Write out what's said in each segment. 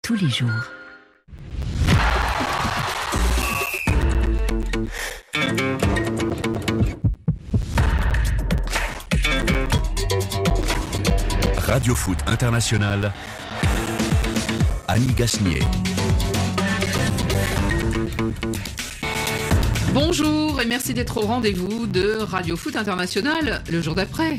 tous les jours. Radio Foot International, Annie Gasnier. Bonjour et merci d'être au rendez-vous de Radio Foot International le jour d'après.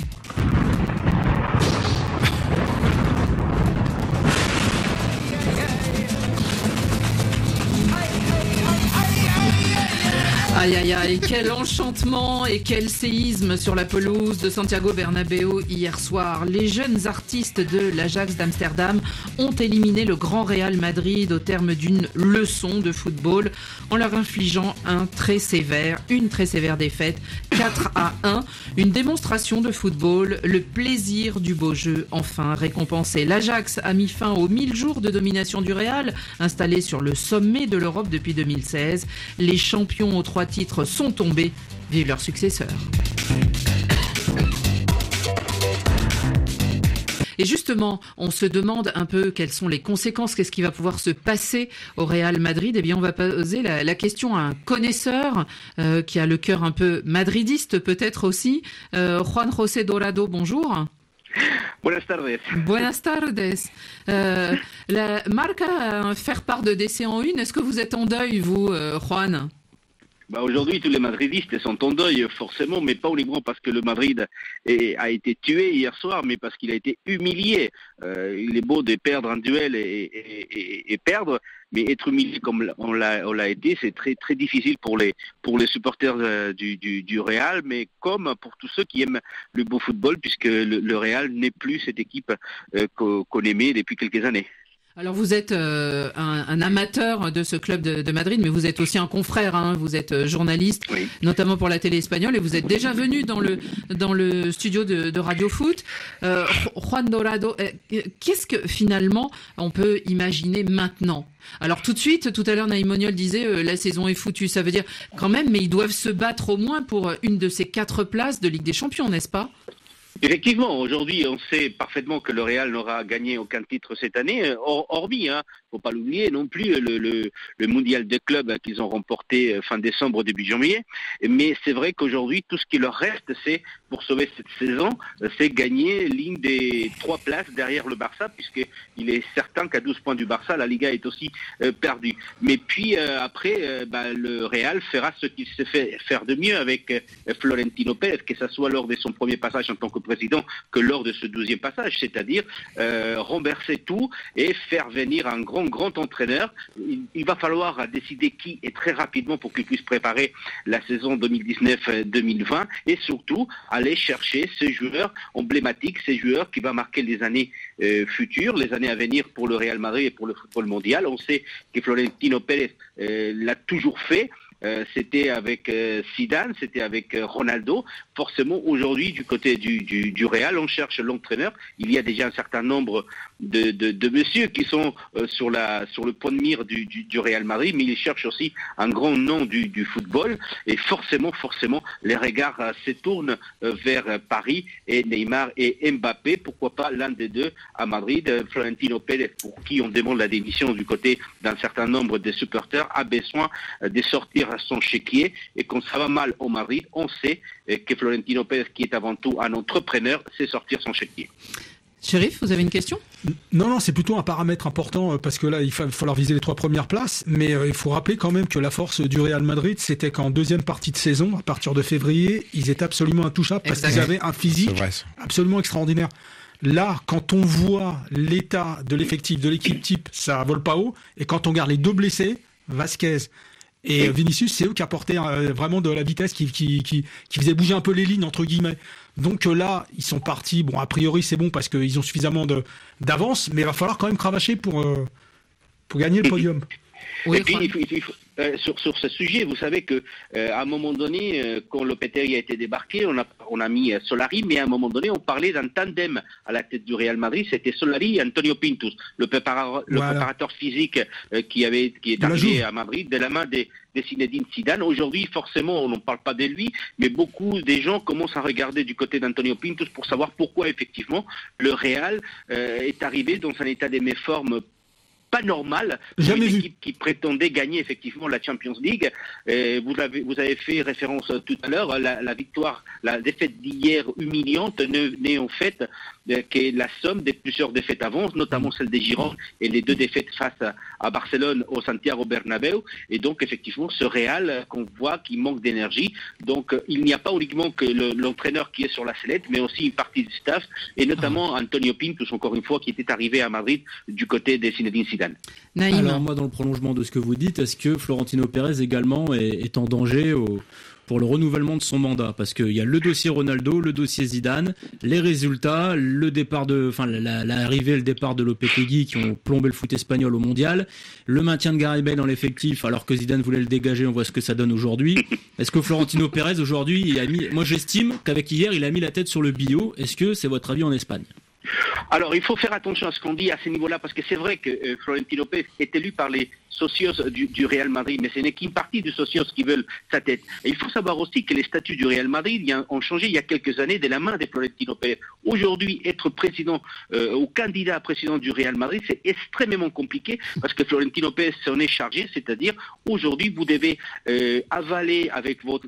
Aïe aïe aïe, quel enchantement et quel séisme sur la pelouse de Santiago Bernabéu hier soir. Les jeunes artistes de l'Ajax d'Amsterdam ont éliminé le Grand Real Madrid au terme d'une leçon de football en leur infligeant une très sévère défaite, 4-1. Une démonstration de football, le plaisir du beau jeu enfin récompensé. L'Ajax a mis fin aux 1000 jours de domination du Real, installé sur le sommet de l'Europe depuis 2016. Les champions aux 3 titres sont tombés. Vive leurs successeurs. Et justement, on se demande un peu quelles sont les conséquences, qu'est-ce qui va pouvoir se passer au Real Madrid. Eh bien, on va poser la question à un connaisseur qui a le cœur un peu madridiste peut-être aussi. Juan José Dorado, bonjour. Buenas tardes. Buenas tardes. La Marca faire part de décès en une. Est-ce que vous êtes en deuil, vous, Juan ? Aujourd'hui, tous les madridistes sont en deuil, forcément, mais pas uniquement parce que le Madrid a été tué hier soir, mais parce qu'il a été humilié. Il est beau de perdre un duel et perdre, mais être humilié comme on l'a été, c'est très très difficile pour les supporters du Real, mais comme pour tous ceux qui aiment le beau football, puisque le Real n'est plus cette équipe qu'on aimait depuis quelques années. Alors vous êtes un amateur de ce club de Madrid, mais vous êtes aussi un confrère, hein, vous êtes journaliste, oui, notamment pour la télé espagnole, et vous êtes déjà venu dans le studio de Radio Foot. Juan Dorado, qu'est-ce que finalement on peut imaginer maintenant ? Alors tout de suite, tout à l'heure Naïm Moniol disait la saison est foutue, ça veut dire quand même, mais ils doivent se battre au moins pour une de ces 4 places de Ligue des Champions, n'est-ce pas ? Effectivement, aujourd'hui, on sait parfaitement que le Real n'aura gagné aucun titre cette année, hormis, faut pas l'oublier non plus, le mondial des clubs qu'ils ont remporté fin décembre, début janvier. Mais c'est vrai qu'aujourd'hui, tout ce qui leur reste, c'est, pour sauver cette saison, c'est gagner l'une des 3 places derrière le Barça, puisqu'il est certain qu'à 12 points du Barça, la Liga est aussi perdue. Mais puis après, le Real fera ce qu'il sait faire de mieux avec Florentino Pérez, que ce soit lors de son premier passage en tant que président que lors de ce 12e passage, c'est-à-dire renverser tout et faire venir un grand entraîneur. Il va falloir décider qui et très rapidement pour qu'il puisse préparer la saison 2019-2020 et surtout aller chercher ces joueurs emblématiques, ces joueurs qui vont marquer les années futures, les années à venir pour le Real Madrid et pour le football mondial. On sait que Florentino Pérez l'a toujours fait. C'était avec Zidane, c'était avec Ronaldo. Forcément, aujourd'hui, du côté du Real, on cherche l'entraîneur. Il y a déjà un certain nombre de messieurs qui sont sur le point de mire du Real Madrid, mais ils cherchent aussi un grand nom du football. Et forcément, les regards se tournent vers Paris et Neymar et Mbappé. Pourquoi pas l'un des deux à Madrid? Florentino Pérez, pour qui on demande la démission du côté d'un certain nombre de supporters, a besoin de sortir son chéquier, et quand ça va mal au Madrid, on sait que Florentino Pérez, qui est avant tout un entrepreneur, sait sortir son chéquier. Chérif, vous avez une question ? Non, c'est plutôt un paramètre important parce que là, il va falloir viser les 3 premières places, mais il faut rappeler quand même que la force du Real Madrid, c'était qu'en deuxième partie de saison, à partir de février, ils étaient absolument intouchables parce qu'ils avaient un physique absolument extraordinaire. Là, quand on voit l'état de l'effectif, de l'équipe type, ça vole pas haut, et quand on regarde les 2 blessés, Vasquez et Vinicius, c'est eux qui apportaient vraiment de la vitesse, qui faisaient bouger un peu les lignes, entre guillemets. Donc là, ils sont partis. Bon, a priori, c'est bon parce qu'ils ont suffisamment d'avance, mais il va falloir quand même cravacher pour gagner le podium. Oui, et puis, sur ce sujet, vous savez que à un moment donné, quand Lopetegui a été débarqué, on a mis Solari, mais à un moment donné, on parlait d'un tandem à la tête du Real Madrid. C'était Solari et Antonio Pintus, le préparateur physique qui est arrivé à Madrid de la main de Zinedine Zidane. Aujourd'hui, forcément, on n'en parle pas de lui, mais beaucoup des gens commencent à regarder du côté d'Antonio Pintus pour savoir pourquoi effectivement le Real est arrivé dans un état de méforme pas normal pour une équipe qui prétendait gagner effectivement la Champions League. Vous avez fait référence tout à l'heure, la défaite d'hier humiliante n'est en fait que la somme des plusieurs défaites avant, notamment celle des Girondins et les 2 défaites face à Barcelone au Santiago Bernabéu. Et donc effectivement ce Real qu'on voit qui manque d'énergie. Donc il n'y a pas uniquement que l'entraîneur qui est sur la sellette, mais aussi une partie du staff et notamment Antonio Pintus, encore une fois, qui était arrivé à Madrid du côté de Zinedine Zidane. Naïm. Alors moi, dans le prolongement de ce que vous dites, est-ce que Florentino Pérez également est en danger pour le renouvellement de son mandat? Parce qu'il y a le dossier Ronaldo, le dossier Zidane, les résultats, l'arrivée et le départ de Lopetegui qui ont plombé le foot espagnol au mondial, le maintien de Gareth Bale dans l'effectif alors que Zidane voulait le dégager, on voit ce que ça donne aujourd'hui. Est-ce que Florentino Pérez aujourd'hui, moi j'estime qu'avec hier il a mis la tête sur le bio. Est-ce que c'est votre avis en Espagne? Alors, il faut faire attention à ce qu'on dit à ce niveau-là, parce que c'est vrai que Florentino Pérez est élu par les socios du Real Madrid, mais ce n'est qu'une partie des socios qui veulent sa tête. Et il faut savoir aussi que les statuts du Real Madrid ont changé il y a quelques années de la main de Florentino Pérez. Aujourd'hui, être président ou candidat à président du Real Madrid, c'est extrêmement compliqué, parce que Florentino Pérez s'en est chargé, c'est-à-dire aujourd'hui, vous devez avaler avec vos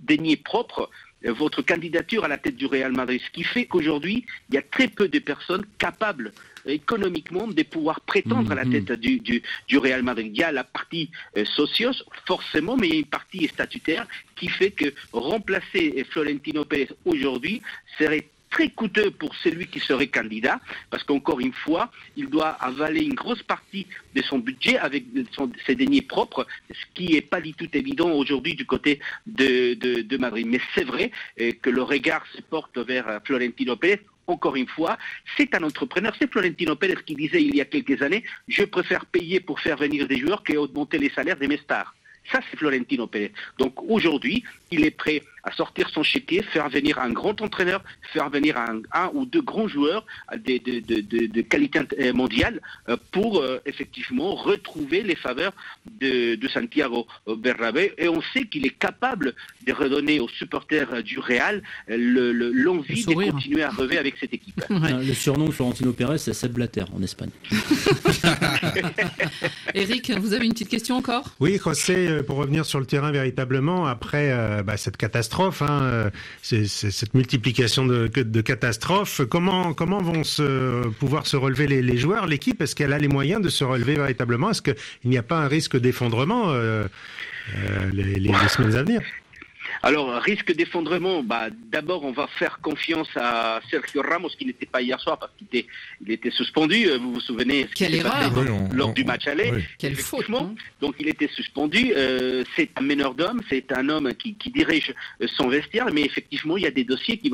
deniers propres votre candidature à la tête du Real Madrid, ce qui fait qu'aujourd'hui, il y a très peu de personnes capables économiquement de pouvoir prétendre à la tête du Real Madrid. Il y a la partie socios, forcément, mais il y a une partie statutaire qui fait que remplacer Florentino Pérez aujourd'hui serait très coûteux pour celui qui serait candidat, parce qu'encore une fois, il doit avaler une grosse partie de son budget avec ses deniers propres, ce qui n'est pas du tout évident aujourd'hui du côté de Madrid. Mais c'est vrai que le regard se porte vers Florentino Pérez. Encore une fois, c'est un entrepreneur. C'est Florentino Pérez qui disait il y a quelques années « Je préfère payer pour faire venir des joueurs qu'augmenter les salaires de mes stars ». Ça, c'est Florentino Pérez. Donc aujourd'hui, il est prêt à sortir son chéquier, faire venir un grand entraîneur, faire venir un ou 2 grands joueurs de qualité mondiale pour effectivement retrouver les faveurs de Santiago Bernabéu. Et on sait qu'il est capable de redonner aux supporters du Real l'envie de continuer à rêver avec cette équipe. Ouais. Le surnom de Florentino Pérez, c'est Sepp Blatter en Espagne. Eric, vous avez une petite question encore? Oui, José, pour revenir sur le terrain véritablement, après cette catastrophe, cette multiplication de catastrophes, comment vont pouvoir se relever les joueurs, l'équipe? Est-ce qu'elle a les moyens de se relever véritablement? Est-ce qu'il n'y a pas un risque d'effondrement les semaines à venir? Alors, risque d'effondrement, d'abord on va faire confiance à Sergio Ramos qui n'était pas hier soir parce qu'il était suspendu, vous vous souvenez Quelle erreur lors du match aller. Oui. Quelle faute, hein. Donc il était suspendu, c'est un meneur d'homme, c'est un homme qui dirige son vestiaire, mais effectivement il y a des dossiers auxquels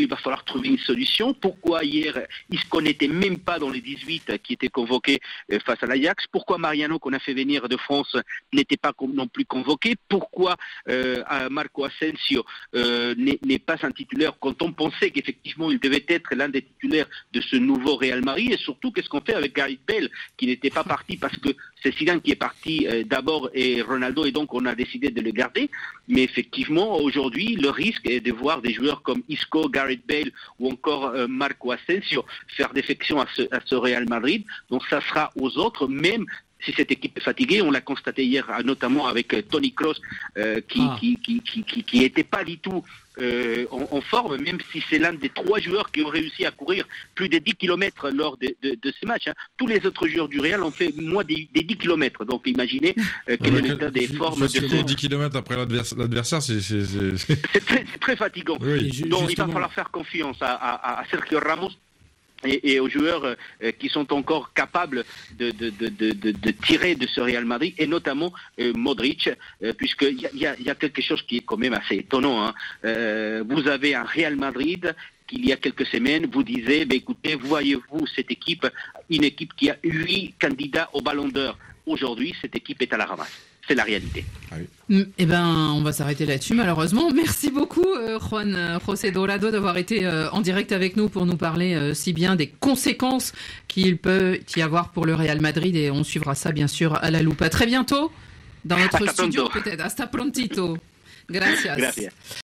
il va falloir trouver une solution. Pourquoi hier Isco n'était même pas dans les 18 qui étaient convoqués face à l'Ajax? Pourquoi Mariano qu'on a fait venir de France n'était pas non plus convoqué? Pourquoi Marco Asensio n'est pas un titulaire quand on pensait qu'effectivement il devait être l'un des titulaires de ce nouveau Real Madrid? Et surtout, qu'est-ce qu'on fait avec Gareth Bale qui n'était pas parti parce que c'est Zidane qui est parti d'abord et Ronaldo, et donc on a décidé de le garder. Mais effectivement, aujourd'hui, le risque est de voir des joueurs comme Isco, Gareth Bale ou encore Marco Asensio faire défection à ce Real Madrid. Donc ça sera aux autres, même si cette équipe est fatiguée. On l'a constaté hier, notamment avec Toni Kroos, qui était pas du tout en forme, même si c'est l'un des 3 joueurs qui ont réussi à courir plus de 10 km lors de ces matchs. Tous les autres joueurs du Real ont fait moins des 10 km. Donc imaginez quel est l'état des formes. 10 km après l'adversaire, c'est très fatigant. Oui. Donc il va falloir faire confiance à Sergio Ramos et aux joueurs qui sont encore capables de tirer de ce Real Madrid, et notamment Modric, puisqu'il y a quelque chose qui est quand même assez étonnant. Vous avez un Real Madrid qu'il y a quelques semaines vous disait, écoutez, voyez-vous cette équipe, une équipe qui a 8 candidats au Ballon d'Or. Aujourd'hui, cette équipe est à la ramasse. C'est la réalité. Ah oui. Eh ben, on va s'arrêter là-dessus, malheureusement. Merci beaucoup, Juan José Dorado, d'avoir été en direct avec nous pour nous parler si bien des conséquences qu'il peut y avoir pour le Real Madrid. Et on suivra ça, bien sûr, à la loupe. À très bientôt dans notre studio, peut-être. Hasta prontito. Gracias.